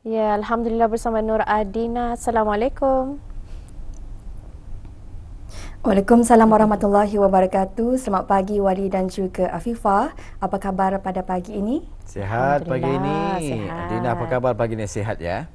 Ya, Alhamdulillah bersama Nur Adina. Assalamualaikum. Waalaikumsalam warahmatullahi wabarakatuh. Selamat pagi Wali dan juga Afifah. Apa khabar pada pagi ini? Sihat pagi ini. Alhamdulillah, Dina, apa sihat. khabar pagi ini? Sihat ya?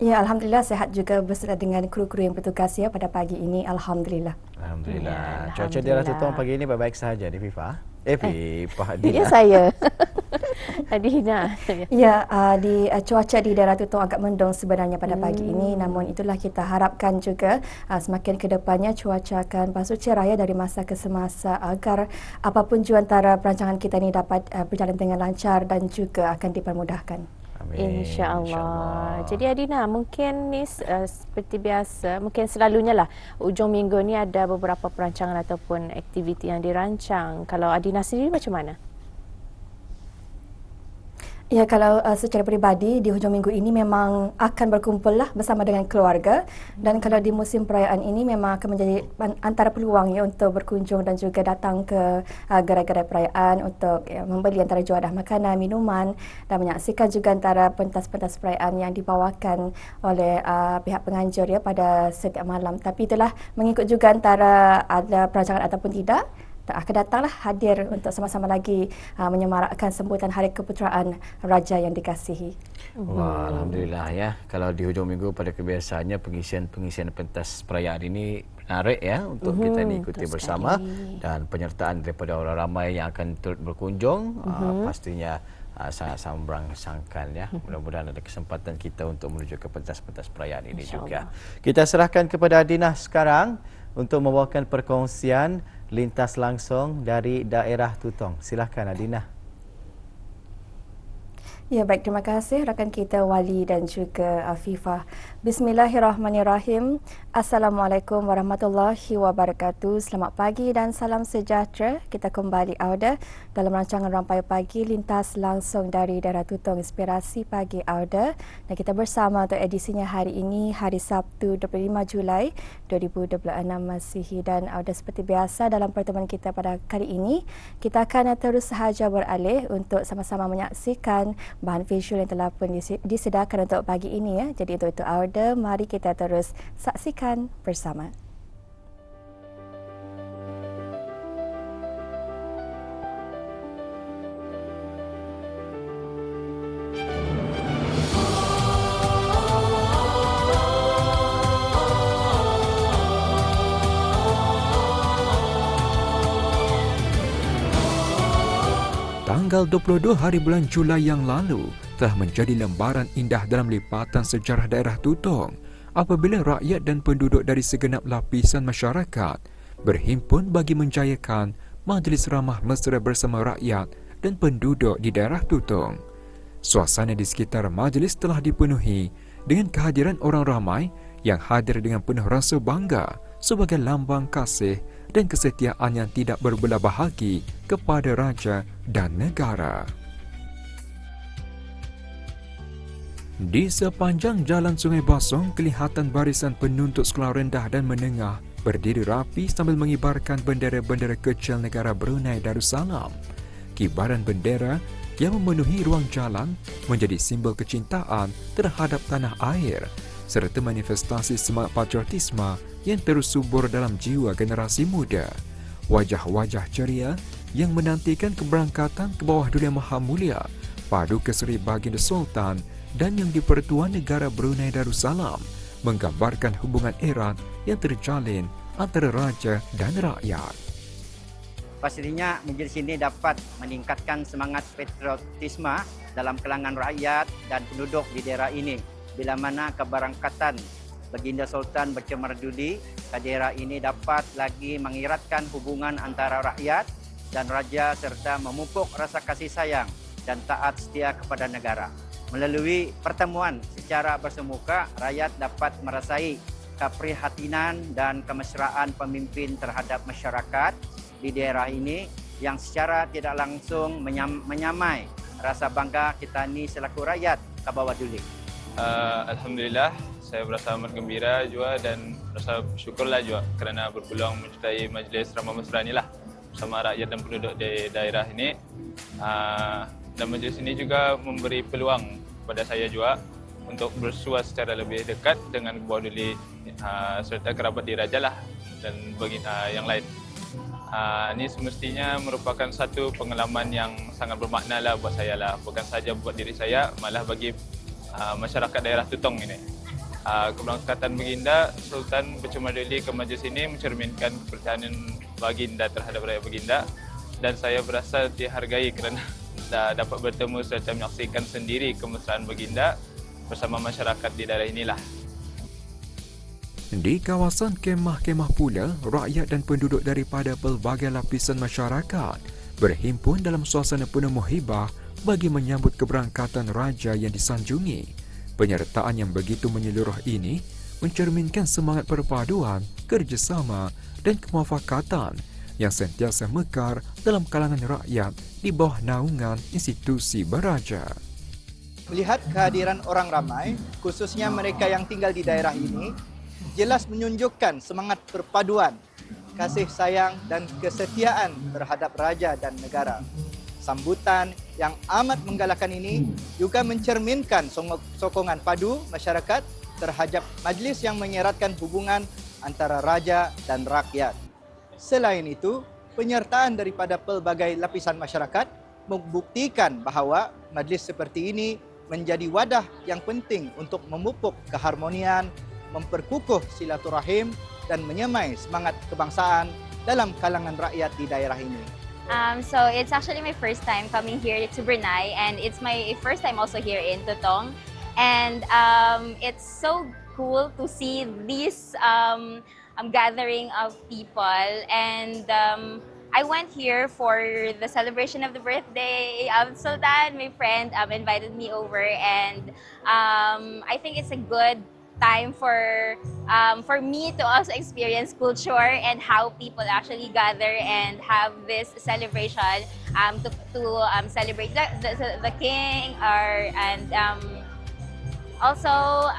Ya, Alhamdulillah sehat juga beserta dengan kru-kru yang bertugas ya pada pagi ini. Alhamdulillah. Ya, Alhamdulillah. Cuaca di arah Tutong Alhamdulillah. pagi ini baik-baik sahaja di Fifa. Eh, Fifah, ya Dina. saya. Adina. Ya. Ya, cuaca di daerah Tutong agak mendung sebenarnya pada pagi ini. Namun Hmm. itulah kita harapkan juga semakin ke depannya cuaca akan pasut cerah ya dari masa ke semasa agar apapun jua antara perancangan kita ini dapat berjalan dengan lancar dan juga akan dipermudahkan. Amin, InsyaAllah. insyaAllah. Jadi Adina, mungkin ni seperti biasa, mungkin selalunya lah ujung minggu ni ada beberapa perancangan ataupun aktiviti yang dirancang. Kalau Adina sendiri macam mana? Ya, kalau secara peribadi di hujung minggu ini memang akan berkumpul lah bersama dengan keluarga, dan kalau di musim perayaan ini memang akan menjadi antara peluang ya untuk berkunjung dan juga datang ke gerai-gerai perayaan untuk membeli antara juadah makanan, minuman dan menyaksikan juga antara pentas-pentas perayaan yang dibawakan oleh pihak penganjur ya pada setiap malam. Tapi itulah mengikut juga antara ada perancangan ataupun tidak, akan datanglah hadir untuk sama-sama lagi menyemarakkan sambutan Hari Keputeraan Raja yang dikasihi. Wah, Alhamdulillah ya. Kalau di hujung minggu pada kebiasaannya pengisian pentas perayaan ini menarik ya untuk kita ini ikuti Betul bersama, sekali. dan penyertaan daripada orang ramai yang akan turut berkunjung pastinya sangat-sangat merangsangkan ya. Mudah-mudahan ada kesempatan kita untuk menuju ke pentas-pentas perayaan ini juga. InsyaAllah. Kita serahkan kepada Adina sekarang untuk membawakan perkongsian lintas langsung dari daerah Tutong. Silakan Adina. Ya, baik, terima kasih rakan kita Wali dan juga Afifah. Bismillahirrahmanirrahim. Assalamualaikum warahmatullahi wabarakatuh. Selamat pagi dan salam sejahtera. Kita kembali Auda dalam rancangan Rampai Pagi lintas langsung dari daerah Tutong Inspirasi Pagi Auda. Dan kita bersama untuk edisinya hari ini, hari Sabtu 25 Julai 2026 Masihi. Dan Auda seperti biasa dalam pertemuan kita pada kali ini, kita akan terus sahaja beralih untuk sama-sama menyaksikan bahan visual yang telah pun disediakan untuk pagi ini ya. Jadi untuk itu Auda, mari kita terus saksikan bersama. Tanggal 22 hari bulan Julai yang lalu telah menjadi lembaran indah dalam lipatan sejarah daerah Tutong apabila rakyat dan penduduk dari segenap lapisan masyarakat berhimpun bagi menjayakan Majlis Ramah Mesra bersama rakyat dan penduduk di daerah Tutong. Suasana di sekitar majlis telah dipenuhi dengan kehadiran orang ramai yang hadir dengan penuh rasa bangga sebagai lambang kasih dan kesetiaan yang tidak berbelah bahagi kepada raja dan negara. Di sepanjang jalan Sungai Basong, kelihatan barisan penuntut sekolah rendah dan menengah berdiri rapi sambil mengibarkan bendera-bendera kecil negara Brunei Darussalam. Kibaran bendera yang memenuhi ruang jalan menjadi simbol kecintaan terhadap tanah air serta manifestasi semangat patriotisme yang terus subur dalam jiwa generasi muda. Wajah-wajah ceria yang menantikan keberangkatan ke bawah Duli Yang Maha Mulia Paduka Seri Baginda Sultan dan Yang di-Pertuan Negara Brunei Darussalam menggambarkan hubungan erat yang terjalin antara raja dan rakyat. Pastinya majlis ini dapat meningkatkan semangat patriotisme dalam kalangan rakyat dan penduduk di daerah ini. Bila mana keberangkatan Baginda Sultan bercemar-dudi ke daerah ini dapat lagi mengiratkan hubungan antara rakyat dan raja serta memupuk rasa kasih sayang dan taat setia kepada negara. Melalui pertemuan secara bersemuka, rakyat dapat merasai keprihatinan dan kemesraan pemimpin terhadap masyarakat di daerah ini yang secara tidak langsung menyamai rasa bangga kita ni selaku rakyat Kabawah Duli. Alhamdulillah, saya berasa amat gembira juga dan rasa bersyukurlah juga kerana berpeluang menyertai Majlis Ramah Mesra inilah bersama rakyat dan penduduk di daerah ini. Dan majlis ini juga memberi peluang kepada saya juga untuk bersua secara lebih dekat dengan Kebawah Duli serta kerabat diraja lah dan yang lain. Ini semestinya merupakan satu pengalaman yang sangat bermakna lah buat saya lah. Bukan saja buat diri saya, malah bagi masyarakat daerah Tutong ini. Keberangkatan Baginda Sultan Percuma Duli ke majlis ini mencerminkan kepercayaan Baginda terhadap rakyat Baginda, dan saya berasa dihargai kerana dapat bertemu serta menyaksikan sendiri kemesraan Baginda bersama masyarakat di daerah inilah. Di kawasan kemah-kemah pula, rakyat dan penduduk daripada pelbagai lapisan masyarakat berhimpun dalam suasana penuh muhibah bagi menyambut keberangkatan raja yang disanjungi. Penyertaan yang begitu menyeluruh ini mencerminkan semangat perpaduan, kerjasama dan kemufakatan yang sentiasa mekar dalam kalangan rakyat di bawah naungan institusi beraja. Melihat kehadiran orang ramai, khususnya mereka yang tinggal di daerah ini, jelas menunjukkan semangat perpaduan, kasih sayang dan kesetiaan terhadap raja dan negara. Sambutan yang amat menggalakkan ini juga mencerminkan sokongan padu masyarakat terhadap majlis yang menyeratkan hubungan antara raja dan rakyat. Selain itu, penyertaan daripada pelbagai lapisan masyarakat membuktikan bahawa majlis seperti ini menjadi wadah yang penting untuk memupuk keharmonian, memperkukuh silaturahim dan menyemai semangat kebangsaan dalam kalangan rakyat di daerah ini. So it's actually my first time coming here to Brunei, and it's my first time also here in Tutong. And it's so cool to see this gathering of people. And I went here for the celebration of the birthday of Sultan. My friend invited me over, and I think it's a good time for me to also experience culture and how people actually gather and have this celebration to celebrate the king, also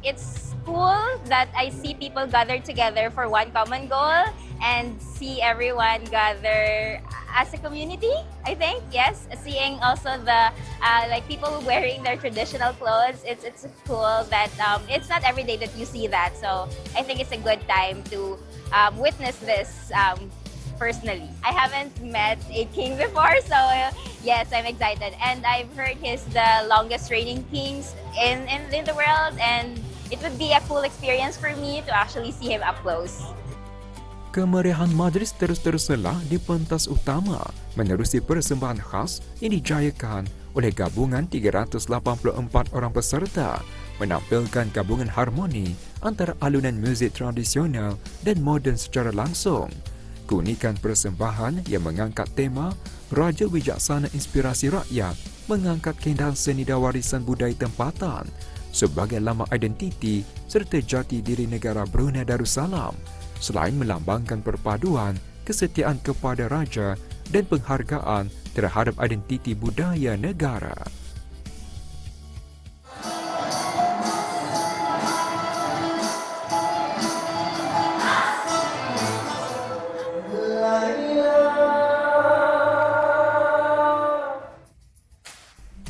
it's cool that I see people gather together for one common goal and see everyone gather as a community, I think. Yes, seeing also the like people wearing their traditional clothes. It's cool that it's not every day that you see that. So I think it's a good time to witness this personally. I haven't met a king before, so yes, I'm excited. And I've heard he's the longest reigning kings in the world, and it would be a cool experience for me to actually see him up close. Kemeriahan majlis terus-terusanlah di pentas utama menerusi persembahan khas yang dijayakan oleh gabungan 384 orang peserta menampilkan gabungan harmoni antara alunan muzik tradisional dan moden secara langsung. Keunikan persembahan yang mengangkat tema Raja Wijaksana Inspirasi Rakyat mengangkat keindahan seni dan warisan budaya tempatan sebagai lambang identiti serta jati diri negara Brunei Darussalam, selain melambangkan perpaduan, kesetiaan kepada raja dan penghargaan terhadap identiti budaya negara.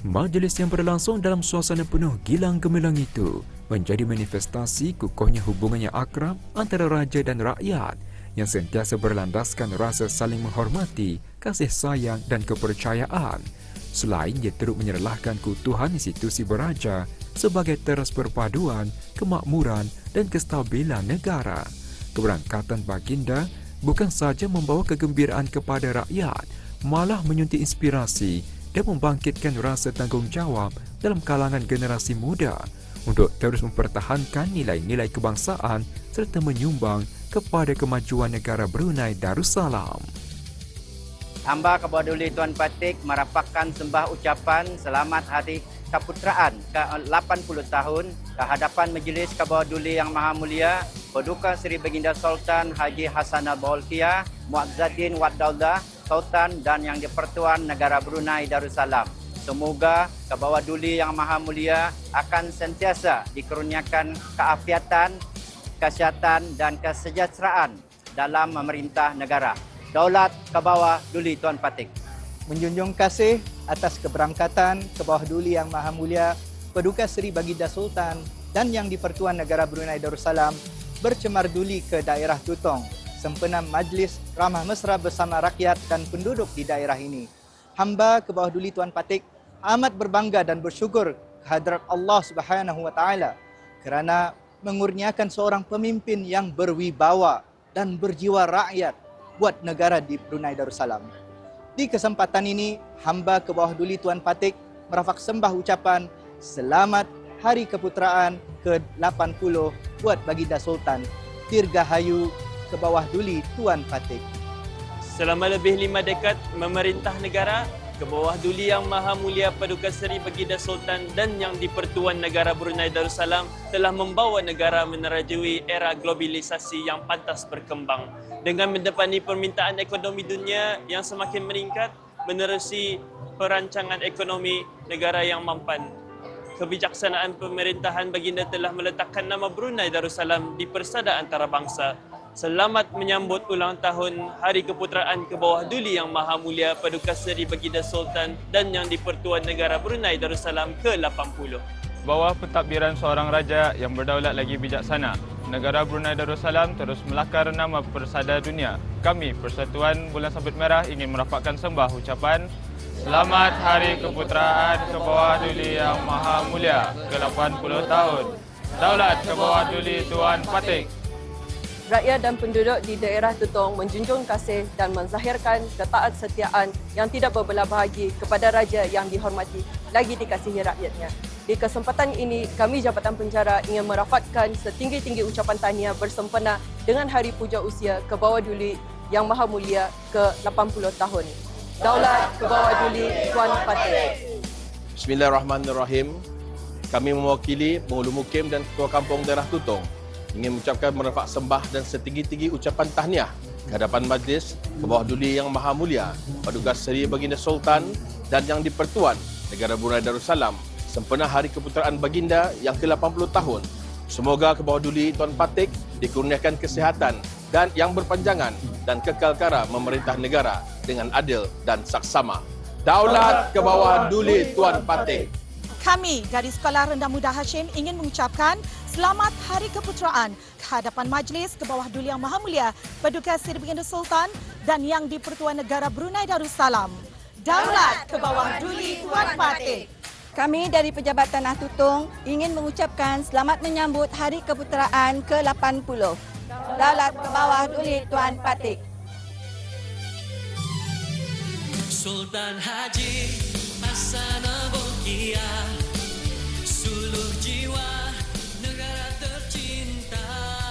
Majlis yang berlangsung dalam suasana penuh gilang gemilang itu menjadi manifestasi kukuhnya hubungan yang akrab antara raja dan rakyat yang sentiasa berlandaskan rasa saling menghormati, kasih sayang dan kepercayaan. Selain ia turut menyerlahkan keutuhan institusi beraja sebagai teras perpaduan, kemakmuran dan kestabilan negara. Keberangkatan Baginda bukan sahaja membawa kegembiraan kepada rakyat, malah menyuntik inspirasi dan membangkitkan rasa tanggungjawab dalam kalangan generasi muda untuk terus mempertahankan nilai-nilai kebangsaan serta menyumbang kepada kemajuan negara Brunei Darussalam. Hamba Kebawah Duli Tuan Patik merapatkan sembah ucapan selamat Hari Keputeraan ke-80 tahun ke hadapan Majlis Kebawah Duli Yang Maha Mulia Paduka Seri Baginda Sultan Haji Hassanal Bolkiah Muazzaddin Wad Daulah Sultan dan Yang di-Pertuan Negara Brunei Darussalam. Semoga Kebawah Duli Yang Maha Mulia akan sentiasa dikurniakan keafiatan, kesihatan dan kesejahteraan dalam memerintah negara. Daulat Kebawah Duli Tuan Patik. menjunjung kasih atas keberangkatan ke bawah duli Yang Maha Mulia Paduka Seri Baginda Sultan dan Yang di-Pertuan Negara Brunei Darussalam bercemar duli ke daerah Tutong sempena majlis ramah mesra bersama rakyat dan penduduk di daerah ini. Hamba ke bawah duli Tuan Patik amat berbangga dan bersyukur kehadrat Allah Subhanahu wa taala kerana mengurniakan seorang pemimpin yang berwibawa dan berjiwa rakyat buat negara di Brunei Darussalam. Di kesempatan ini, hamba ke bawah duli Tuan Patik merafak sembah ucapan selamat Hari Keputeraan ke-80 buat Baginda Sultan. Dirgahayu ke bawah duli Tuan Patik. Selama lebih 5 dekad memerintah negara, ke bawah duli Yang Maha Mulia Paduka Seri Baginda Sultan dan Yang di-Pertuan Negara Brunei Darussalam telah membawa negara menerajui era globalisasi yang pantas berkembang dengan mendepani permintaan ekonomi dunia yang semakin meningkat menerusi perancangan ekonomi negara yang mampan. Kebijaksanaan pemerintahan Baginda telah meletakkan nama Brunei Darussalam di persada antarabangsa. Selamat menyambut ulang tahun Hari Keputeraan ke bawah duli Yang Maha Mulia Paduka Seri Baginda Sultan dan Yang di-Pertuan Negara Brunei Darussalam ke-80. Bawah pentadbiran seorang raja yang berdaulat lagi bijaksana, negara Brunei Darussalam terus melakar nama persada dunia. Kami, Persatuan Bulan Sabit Merah, ingin merapatkan sembah ucapan Selamat Hari Keputeraan ke bawah duli Yang Maha Mulia ke-80 tahun. Daulat ke bawah duli Tuan Patik. Rakyat dan penduduk di daerah Tutong menjunjung kasih dan menzahirkan ketaat-setiaan yang tidak berbelah bahagi kepada raja yang dihormati lagi dikasihi rakyatnya. Di kesempatan ini, kami Jabatan Penjara ingin merafatkan setinggi-tinggi ucapan tahniah bersempena dengan Hari Puja Usia ke bawah duli Yang Maha Mulia ke-80 tahun. Daulat ke bawah duli Tuan Patik. Bismillahirrahmanirrahim. Kami mewakili Penghulu Mukim dan Ketua Kampung Daerah Tutong ingin mengucapkan merafak sembah dan setinggi-tinggi ucapan tahniah ke hadapan majlis ke bawah duli Yang Maha Mulia Paduka Seri Baginda Sultan dan Yang di-Pertuan Negara Brunei Darussalam sempena Hari Keputeraan Baginda yang ke-80 tahun. Semoga ke bawah duli Tuan Patik dikurniakan kesihatan dan yang berpanjangan dan kekal kara memerintah negara dengan adil dan saksama. Daulat ke bawah duli Tuan Patik. Kami dari Sekolah Rendah Muda Hashim ingin mengucapkan Selamat Hari Keputeraan ke hadapan Majlis ke bawah duli Yang Maha Mulia Paduka Seri Baginda Sultan dan Yang di-Pertuan Negara Brunei Darussalam. Daulat ke bawah duli Tuan Patik. Kami dari Pejabat Tanah Tutong ingin mengucapkan selamat menyambut Hari Keputeraan ke-80. Daulat ke bawah duli Tuan Patik. Sultan Haji Hasan Abokia, suluh jiwa